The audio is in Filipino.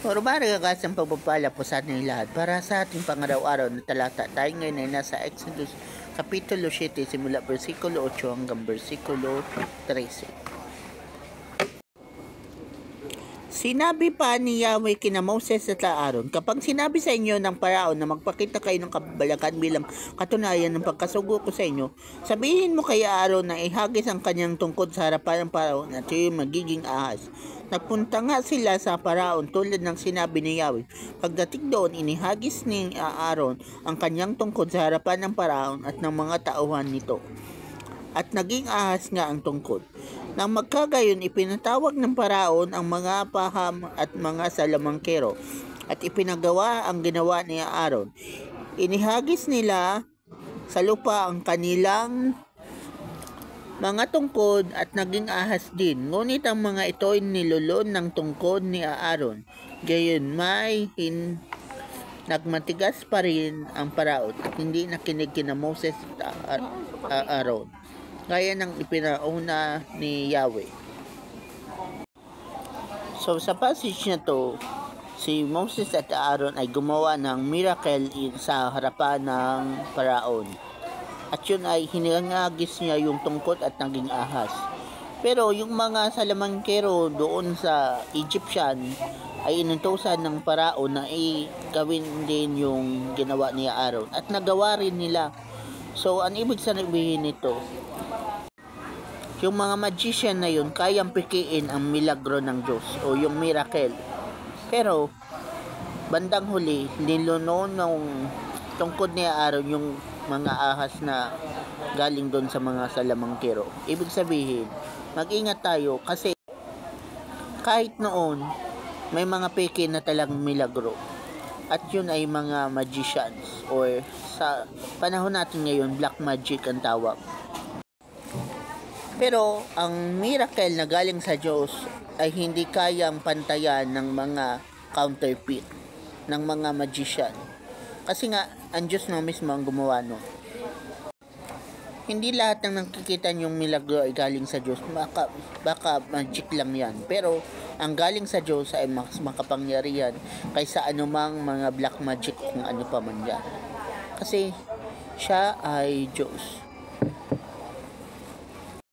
Marumari kagas ang pagpapala po sa ating lahat para sa ating pangaraw-araw na talata. Tayo ngayon ay nasa Exodus Kapitulo 7 simula versikulo 8 hanggang versikulo 13. Sinabi pa ni Yahweh kina Moses at Aaron, kapag sinabi sa inyo ng Paraon na magpakita kayo ng kabalakan bilang katunayan ng pagkasugo ko sa inyo, sabihin mo kay Aaron na ihagis ang kanyang tungkod sa harapan ng Paraon at siya magiging ahas. Nagpunta nga sila sa Paraon tulad ng sinabi ni Yahweh. Pagdating doon, inihagis ni Aaron ang kanyang tungkod sa harapan ng Paraon at ng mga tauhan nito. At naging ahas nga ang tungkod. Nang magkagayon, ipinatawag ng Paraon ang mga paham at mga salamangkero at ipinagawa ang ginawa ni Aaron. Inihagis nila sa lupa ang kanilang mga tungkod at naging ahas din. Ngunit ang mga ito ay nilulon ng tungkod ni Aaron. Gayon nagmatigas pa rin ang Paraon at hindi nakinig kina Moses at Aaron, gaya ng ipinauna ni Yahweh. So sa passage na to, si Moses at Aaron ay gumawa ng miracle sa harapan ng Paraon. At yun ay hinangagis niya yung tungkod at naging ahas. Pero yung mga salamangkero doon sa Egyptian ay inutusan ng Paraon na gawin din yung ginawa ni Aaron. At nagawa rin nila. So ang ibig sabihin nito, yung mga magician na yun kayang pikiin ang milagro ng Diyos o yung miracle. Pero bandang huli, niluno ng tungkod ni Aaron yung mga ahas na galing doon sa mga salamangkero. Ibig sabihin, mag-ingat tayo kasi kahit noon may mga peke na talagang milagro. At yun ay mga magicians or sa panahon natin ngayon, black magic ang tawag. Pero ang miracle na galing sa Diyos ay hindi kayang pantayan ng mga counterfeit, ng mga magician. Kasi nga, ang Diyos na mismo ang gumawa nun. Hindi lahat ng nakikita niyong milagro ay galing sa Diyos. Baka magic lang yan. Pero ang galing sa Diyos ay mas makapangyarihan kaysa anumang mga black magic kung ano pa man yan. Kasi siya ay Diyos.